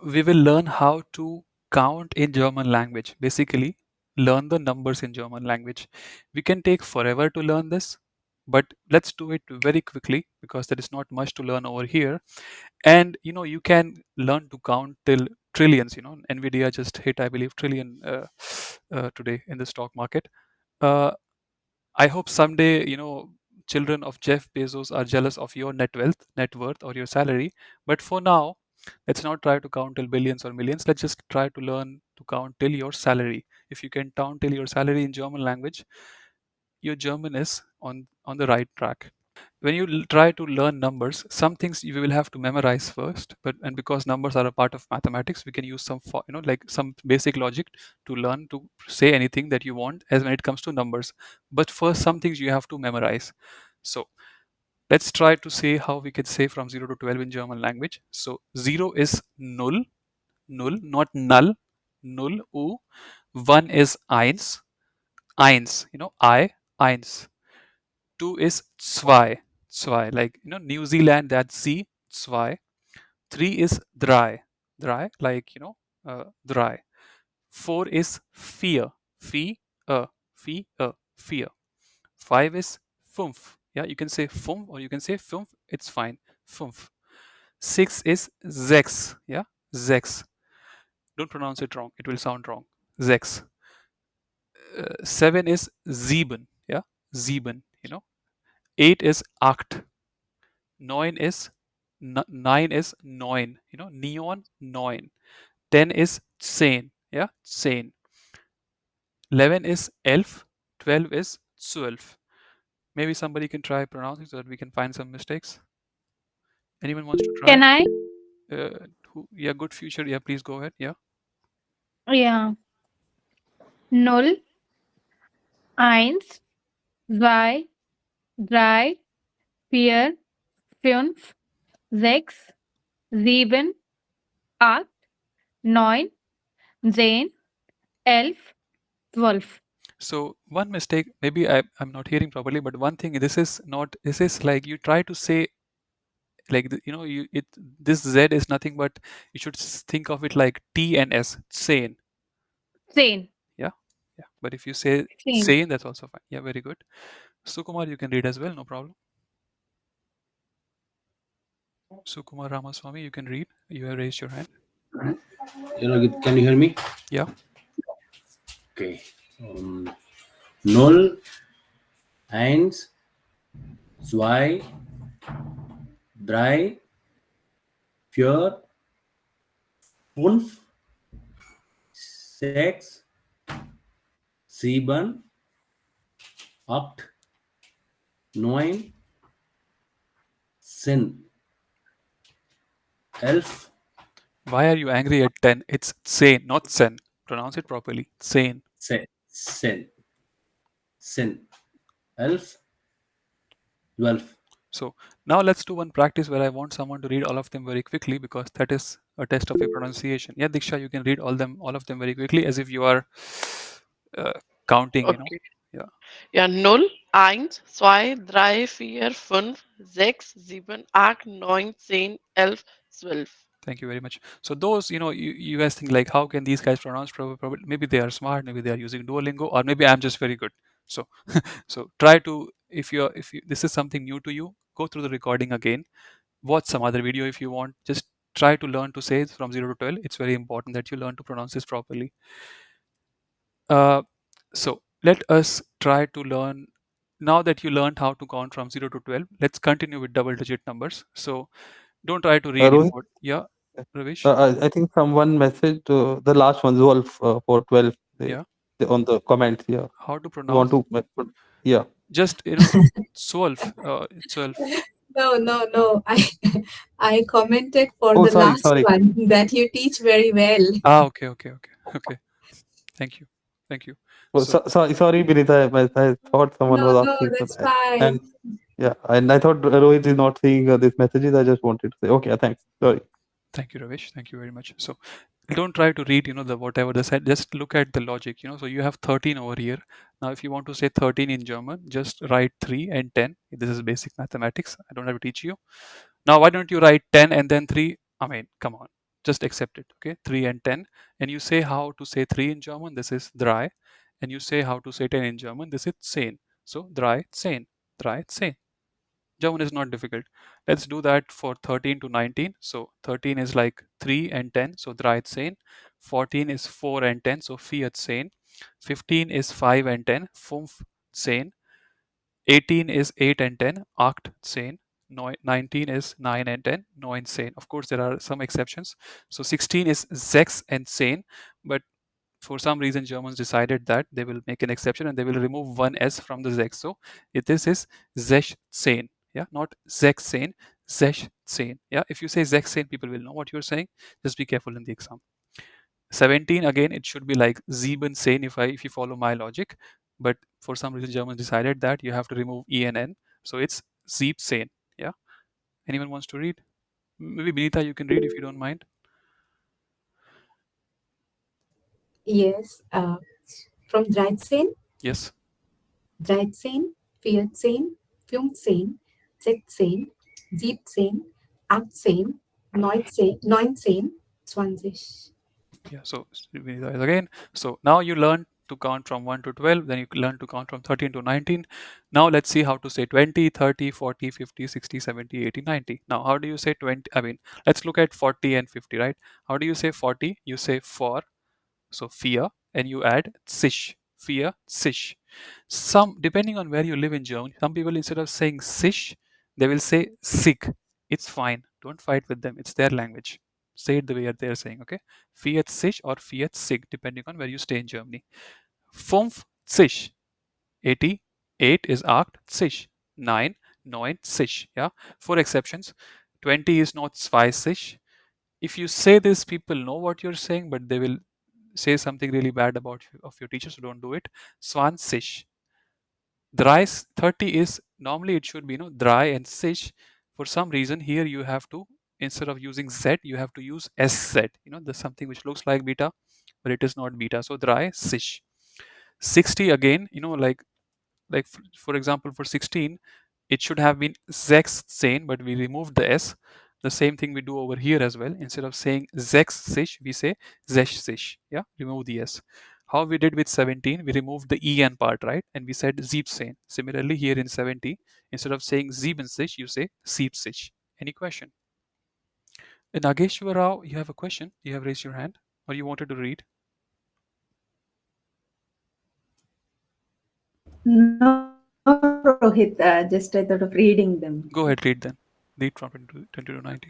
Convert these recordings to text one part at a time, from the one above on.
we will learn how to count in German language. Basically, learn the numbers in German language. We can take forever to learn this, but let's do it very quickly because there is not much to learn over here. And you can learn to count till trillions. Nvidia just hit, I believe, trillion today in the stock market. uh, I hope someday, children of Jeff Bezos are jealous of your net worth, or your salary. But for now, let's not try to count till billions or millions. Let's just try to learn to count till your salary. If you can count till your salary in German language, your German is on the right track. When you try to learn numbers, some things you will have to memorize first, and because numbers are a part of mathematics, we can use like some basic logic to learn to say anything that you want as when it comes to numbers. But first, some things you have to memorize. So let's try to say how we can say from 0 to 12 in German language. So 0 is null, null, not null, null, u. 1 is eins, eins, eins. 2 is zwei, zwei, like New Zealand, that's Z, zwei. 3 is drei, drei, like drei. 4 is vier, vier, vier, vier. 5 is fünf. Yeah, you can say fünf or you can say fünf, it's fine. Fünf. 6 is sechs. Yeah, sechs. Don't pronounce it wrong, it will sound wrong. Sechs. 7 is sieben. Yeah, sieben. 8 is acht. 9 is 9 is neun. Neon, neun. 10 is zehn. Yeah, zehn. 11 is elf. 12 is 12. Maybe somebody can try pronouncing so that we can find some mistakes. Anyone wants to try? Can I? Yeah, good future. Yeah, please go ahead. Yeah. Yeah. Null, eins, zwei, drei, vier, fünf, sechs, sieben, acht, neun, zehn, elf, 12. So one mistake, maybe I'm not hearing properly, but one thing, this is not, this is like you try to say, like this Z is nothing but, you should think of it like T and S, sane. Zehn. Yeah, yeah. But if you say Zehn. sane, that's also fine. Yeah, very good. Sukumar, you can read as well, no problem. Sukumar Ramaswamy, you can read. You have raised your hand. Can you hear me? Yeah. Okay. 0, 1, 2, 3, 4, 5, 6, 7, 8, 9, 10, 11. Why are you angry at 10? It's sane, not sen. Pronounce it properly. Sane. Sen, 11, 12. So now let's do one practice where I want someone to read all of them very quickly, because that is a test of your pronunciation. Yeah, Diksha, you can read all of them very quickly as if you are uh, counting. Okay. Yeah. Ja, 0, 1, 2, 3, 4, 5, 6, 7, 8, 9, 10, 11, 12. Thank you very much. So those, you guys think like, how can these guys pronounce proper? Maybe they are smart. Maybe they are using Duolingo, or maybe I'm just very good. So, so try to, if you this is something new to you, go through the recording again. Watch some other video if you want. Just try to learn to say it from 0 to 12. It's very important that you learn to pronounce this properly. So let us try to learn. Now that you learned how to count from 0 to 12, let's continue with double digit numbers. So don't try to read. Rohit, Yeah, Ravish. I think someone messaged the last one, Wolf, for 12 Yeah. on the comments. Yeah. How to You want pronounce? to, yeah. Just, 12. 12. No, no, no. I commented for Oh, the sorry, last sorry. one that you teach very well. Okay, okay, okay, okay. Thank you. Thank you. Oh, So, sorry, Vinita. I thought someone No, was no, asking for that's that. And fine. yeah, and I thought Rohit is not seeing these messages. I just wanted to say, okay, thanks. Sorry. thank you, Ravish. Thank you very much. So, don't try to read, the whatever they said. Just look at the logic, So you have 13 over here. Now, if you want to say 13 in German, just write 3 and 10. This is basic mathematics. I don't have to teach you. Now, why don't you write 10 and then 3? I mean, come on. just accept it. Okay, 3 and 10. And you say how to say 3 in German, this is drei. And you say how to say 10 in German, this is 10. So drei, 10. Drei, 10. German is not difficult. Let's do that for 13 to 19. So 13 is like 3 and 10, so 13. 14 is 4 and 10, so 14. 15 is 5 and 10, 15. 18 is 8 and 10, 18. 19 is 9 and 10, 19. Of course, there are some exceptions. So 16 is 6 and 10, but for some reason Germans decided that they will make an exception and they will remove one s from the sechs. So this is 16. Yeah, not 16, 16. Yeah, if you say 16, people will know what you're saying. Just be careful in the exam. 17, again, it should be like 17 if you follow my logic, but for some reason Germans decided that you have to remove e and n, so it's 17. Yeah, anyone wants to read? Maybe Benita, you can read if you don't mind. Yes. From 13, Yes. 13, 14, 15, 16, 17, 18, 19, 19, 20. Yeah, so again, so now you learn to count from 1 to 12, then you learn to count from 13 to 19. Now let's see how to say 20, 30, 40, 50, 60, 70, 80, 90. Now how do you say 20? I mean, let's look at 40 and 50, right? How do you say 40? You say for, so fear, and you add sich, fear, sich. Some, depending on where you live in Germany, some people instead of saying sich, they will say sig. It's fine, don't fight with them, it's their language. Say it the way they're saying. Okay, fiat sich or fiat sig, depending on where you stay in Germany. 50, 88 is 80, 9, 90. Yeah, four exceptions. 20 is not 20. If you say this, people know what you're saying, but they will say something really bad about you, of your teacher, so don't do it. 20. Dry 30 is, normally it should be, dry and sich. For some reason here you have to, instead of using z, you have to use sz. There's something which looks like beta, but it is not beta. So dry, sich. 60 again, for example, for 16 it should have been 16, but we removed the s. The same thing we do over here as well. Instead of saying 60, we say 60. Yeah, remove the s. How we did with 17, we removed the en part, right, and we said 17. Similarly here in 70, instead of saying 17, you say 17. Any question? Nageshwar Rao, you have a question? You have raised your hand, or you wanted to read? No, Rohit. Just I thought of reading them. Go ahead, read then. Read from 20 to 90.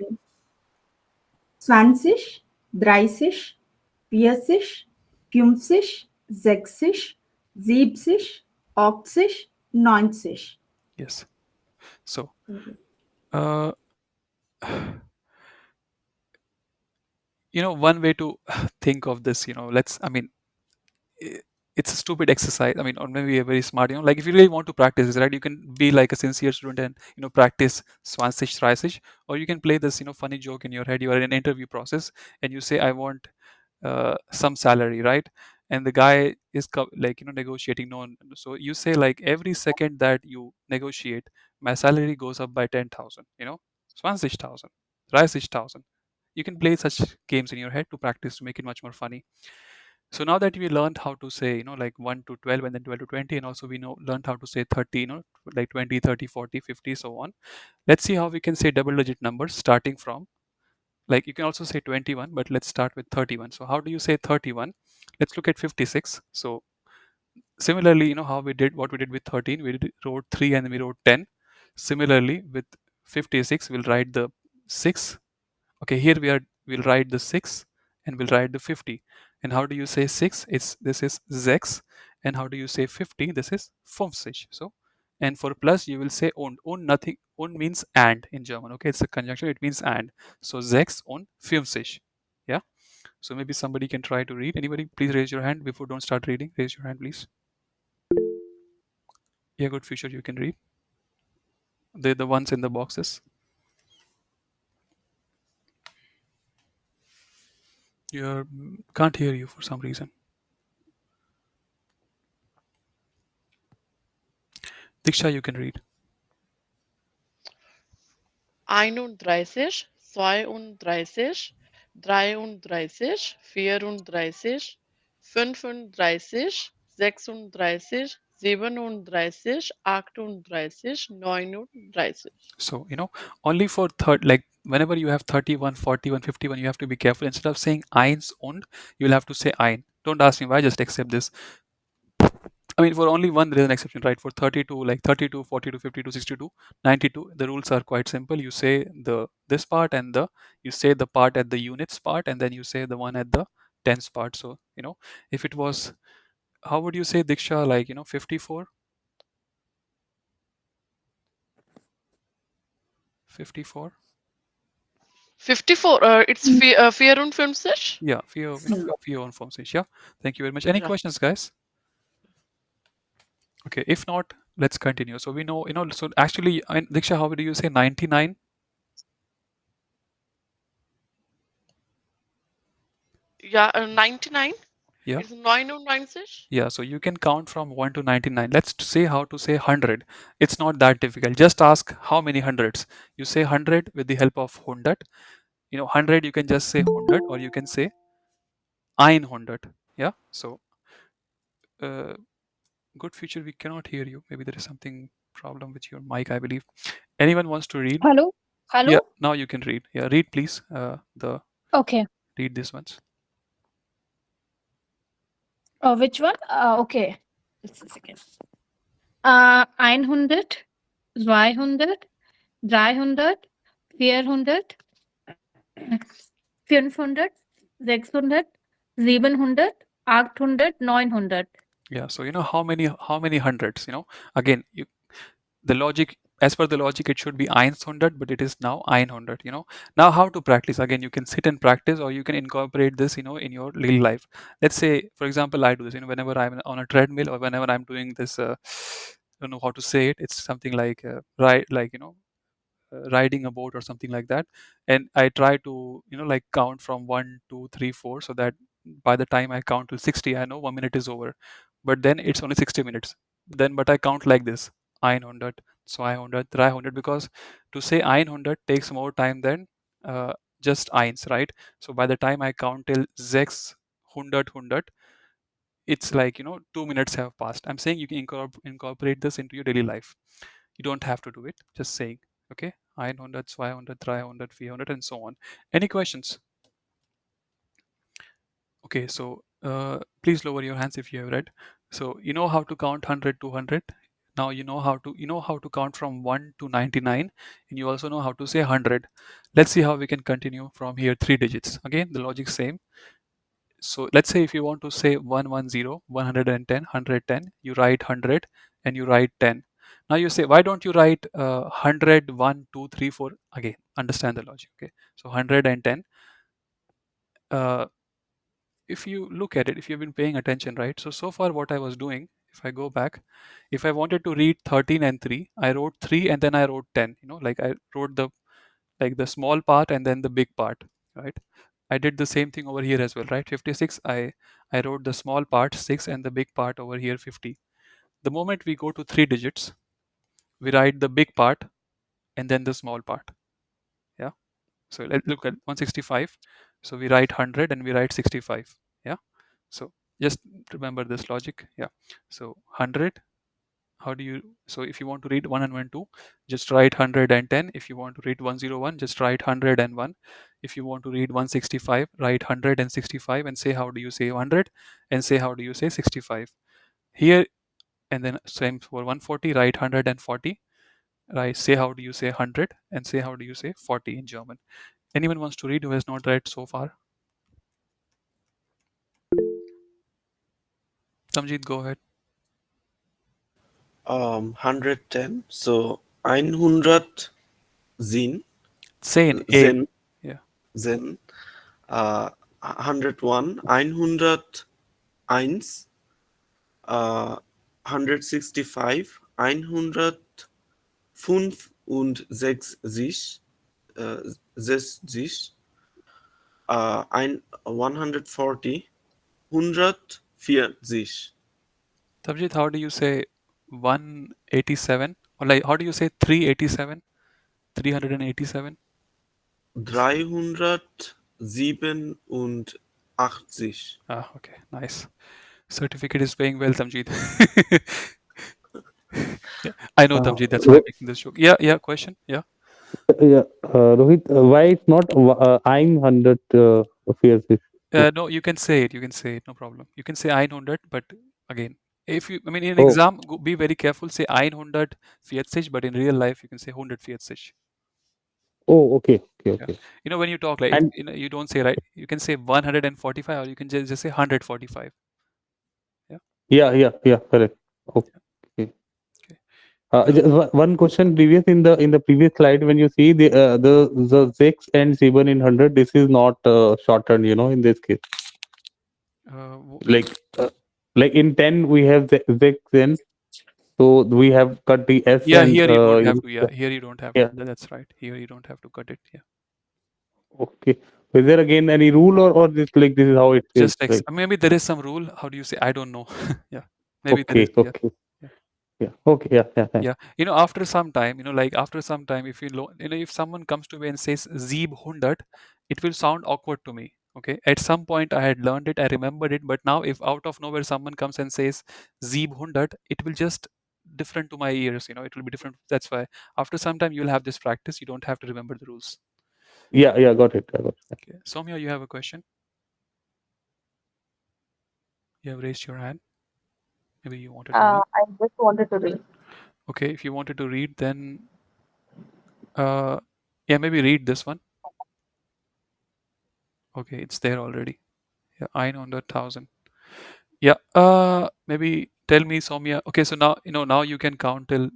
20, 30, 40, 50, 60, 70, 80, 90. Yes. So, uh, one way to think of this, I mean, it's a stupid exercise. I mean, or maybe a very smart, like if you really want to practice this, right, you can be like a sincere student and, practice Swansish, Thrice, or you can play this, funny joke in your head. You are in an interview process and you say, I want some salary, right? And the guy is like, negotiating. No, so you say like every second that you negotiate, my salary goes up by 10,000, 20,000, 30,000. You can play such games in your head to practice, to make it much more funny. So now that we learned how to say, like 1 to 12 and then 12 to 20, and also we learned how to say 30, like 20, 30, 40, 50, so on. Let's see how we can say double digit numbers starting from, like you can also say 21, but let's start with 31. So how do you say 31? Let's look at 56. So similarly, how we did what we did with 13, we wrote 3 and then we wrote 10. Similarly with 56, we'll write the 6. Okay, here we'll write the 6 and we'll write the 50. And how do you say 6? This is 6. And how do you say 50? This is 50. So, and for plus you will say und. Und nothing. Und means and in German. Okay, it's a conjunction. It means and. So 6 und 50. Yeah. So maybe somebody can try to read. Anybody, please raise your hand before don't start reading. Raise your hand, please. Yeah, good future. You can read. The ones in the boxes. You can't hear you for some reason. Diksha, you can read. 31, 32, 33, 34, 35, 36, 37, 38, 39. So, only for third, like whenever you have 31, 41, 51, you have to be careful. Instead of saying eins und, you'll have to say ein. Don't ask me why, just accept this. I mean, for only one, there is an exception, right? For 32, like 32, 42, 52, 62, 92, the rules are quite simple. You say this part and you say the part at the units part, and then you say the one at the tens part. So, if it was, how would you say Diksha, like, 54? 54? 54, it's 54. Yeah, for your own form. Yeah. Thank you very much. Any Yeah. questions, guys? Okay, if not, let's continue. So we know, so actually, I mean, Diksha, how do you say 99? Yeah, 99. Yeah. It's 99. Yeah, so you can count from 1 to 99. Let's say how to say 100. It's not that difficult. Just ask how many hundreds. You say 100 with the help of hundred. 100, you can just say hundred, or you can say 100. Yeah. So, uh, good future, we cannot hear you. Maybe there is something problem with your mic, I believe. Anyone wants to read? Hello? Yeah, Hello? now you can read. Yeah, read please. Okay. Read this ones. Which one? Okay. Just a second. 100, 200, 300, 400, 500, 600, 700, 800, 900. Yeah, so how many hundreds, again, the logic, as per the logic, it should be 100, but it is now 100. Now how to practice? Again, you can sit and practice, or you can incorporate this, in your daily life. Let's say, for example, I do this, whenever I'm on a treadmill, or whenever I'm doing this, I don't know how to say it. It's something like, right, like, riding a boat or something like that, and I try to, like, count from 1 2 3 4, so that by the time I count till 60, I know 1 minute is over. But then it's only 60 minutes. Then, but I count like this: 100, 200, 300, because to say 100 takes more time than, uh, just eins, right? So by the time I count till 600, it's like, 2 minutes have passed. I'm saying you can incorporate this into your daily life. You don't have to do it, just saying. Okay, 100, 200, 300, 400, and so on. Any questions? Okay, so, please lower your hands if you have read. So you know how to count 100 to 100. Now you know how to count from 1 to 99, and you also know how to say 100. Let's see how we can continue from here, 3 digits. Again, the logic same. So let's say if you want to say 110, 110, 110, you write 100 and you write 10. Now you say, why don't you write, 100, 1, 2, 3, 4? Again, understand the logic. Okay, so 110. Uh, if you look at it, if you've been paying attention, right? So far, what I was doing, if I go back, if I wanted to read 13 and 3, I wrote 3 and then I wrote 10. Like I wrote the small part and then the big part, right? I did the same thing over here as well, right? 56, I wrote the small part 6 and the big part over here 50. The moment we go to 3 digits, we write the big part and then the small part. Yeah. So let's look at 165. So we write 100 and we write 65. Yeah. So just remember this logic. Yeah. So 100, how do you, so if you want to read 112, just write 110. If you want to read 101, just write 101. If you want to read 165, write 165 and say how do you say 100, and say how do you say 65 here. And then same for 140, write 140, right? Say how do you say 100, and say how do you say 40 in German. Anyone wants to read who has not read so far? Samjit, go ahead. 110. So 110 Zehn, Zen, yeah. Zen, 101, 101, 165, 165, 60, 140, 140. Samjit, how do you say 187? Or like, how do you say 387? 387? 387. 87. Ah, okay, nice. Certificate is paying well, Tamjeed. Yeah, I know Tamjeed. That's why I'm making this joke. Yeah, yeah. Question. Yeah. Yeah, Rohit, why it's not I'm 100 fears is No, you can say it. You can say it. No problem. You can say 100, but again, if you, I mean, in an oh exam, be very careful. Say 140, but in real life, you can say 140. oh okay okay Yeah. okay When you talk, like, and you don't say, right. You can say 145, or you can just say 145. Yeah. yeah correct Yeah. okay. Okay. One question previous in the previous slide when you see the 6 and 7 in 100, this is not shortened, in this case. Uh, w- Like like in 10 we have the 6 so we have cut the S yeah. and Here you don't have use to. Yeah. Here you don't have to. yeah That's right. Here you don't have to cut it. Yeah. okay. Is there again any rule or this like this is how it is Just like maybe there is some rule. How do you say? I don't know. Yeah. Maybe there is. okay Yeah. okay Yeah. yeah okay yeah thanks. Yeah, after some time, like after some time, if if someone comes to me and says Zeeb Hundert, it will sound awkward to me. Okay, at some point I had learned it, I remembered it, but now if out of nowhere someone comes and says Zeeb Hundert, it will just different to my ears. It will be different. That's why after some time you'll have this practice. You don't have to remember the rules. Yeah got it I got it. Okay, Soumya, you have a question. You have raised your hand. Maybe you wanted to read. I just wanted to read. Okay, if you wanted to read, then yeah, maybe read this one. Okay, it's there already. Yeah, 100,000. Yeah. Maybe tell me, Soumya. Okay, so now now you can count till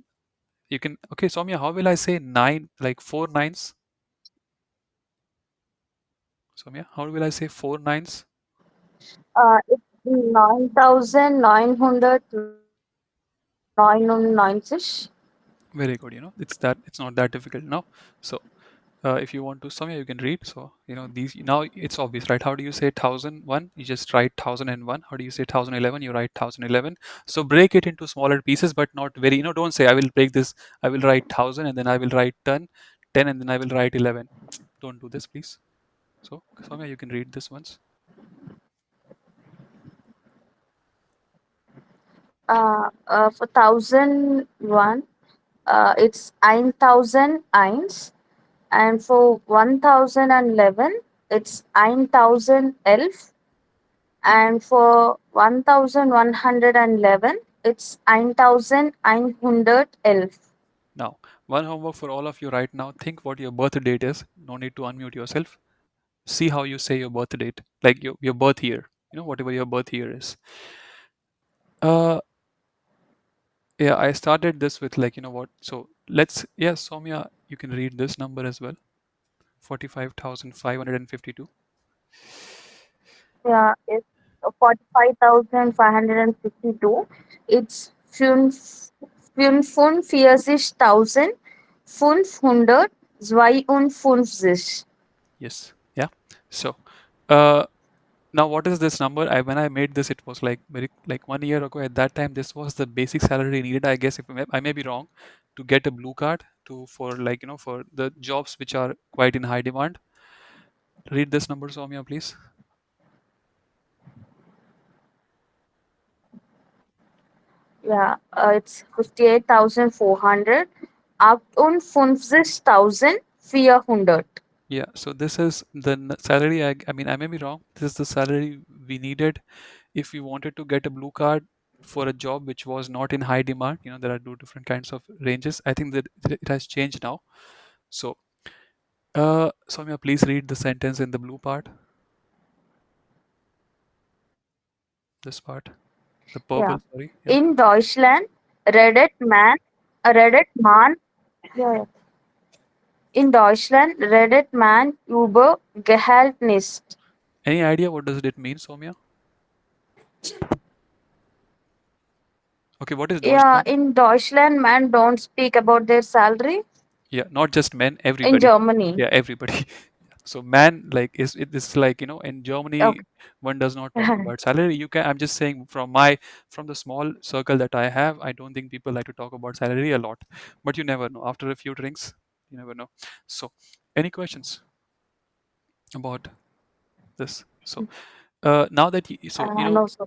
you can. Okay, Soumya, how will I say nine? Like four nines? Soumya, how will I say four nines? It's 9,909-ish. Very good. It's not that difficult now. So if you want to, Soumya, you can read. So these now it's obvious, right? How do you say 1,001? You just write 1,001. How do you say 1,011? You write 1,011. So break it into smaller pieces, but not very. Don't say I will break this. I will write 1,000 and then I will write 10, 10 and then I will write 11. Don't do this, please. So, Soumya, you can read this once. For 1,001, it's 1,001. And for 1,011, it's 1,011. And for 1,111, it's 1,111. Now, one homework for all of you right now. Think what your birth date is. No need to unmute yourself. See how you say your birth date, like your birth year. Whatever your birth year is. Uh, yeah, I started this with like what. So yeah, Soumya, you can read this number as well. 45,552. Yeah, it's 45,552. It's 45,550. Yes. Yeah. So, uh, now what is this number? When I made this, it was like very like 1 year ago. At that time, this was the basic salary needed. I guess if I may be wrong, to get a blue card for like for the jobs which are quite in high demand. Read this number, Soumya, please. Yeah, it's 58,400. 58,400. Yeah. So this is the salary. I mean, I may be wrong. This is the salary we needed if we wanted to get a blue card for a job which was not in high demand. There are two different kinds of ranges. I think that it has changed now. So, Soumya, please read the sentence in the blue part. This part, the Yeah. purple. Sorry. Yeah. In Deutschland, redet man, ja, ja. In Deutschland redet man über Gehalt nicht. Any idea what does it mean, Soumya? Okay. What is Yeah, Deutschland? in Deutschland, man don't speak about their salary. Yeah, not just men. In Everybody. Germany. Yeah, everybody. So man, like is like in Germany, Okay. one does not talk about salary. I'm just saying from the small circle that I have, I don't think people like to talk about salary a lot. But you never know. After a few drinks, you never know. So, any questions about this. So now that No, sir.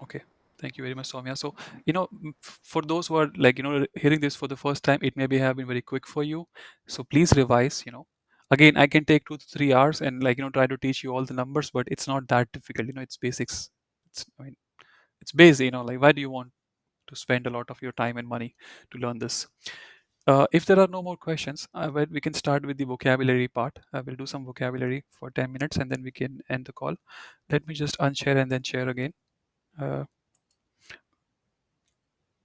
okay, thank you very much, Soumya. So for those who are like hearing this for the first time, it maybe have been very quick for you. So please revise. Again, I can take 2 to 3 hours and try to teach you all the numbers, but it's not that difficult. It's basics. It's basic. Like why do you want to spend a lot of your time and money to learn this? If there are no more questions, we can start with the vocabulary part. I will do some vocabulary for 10 minutes and then we can end the call. Let me just unshare and then share again.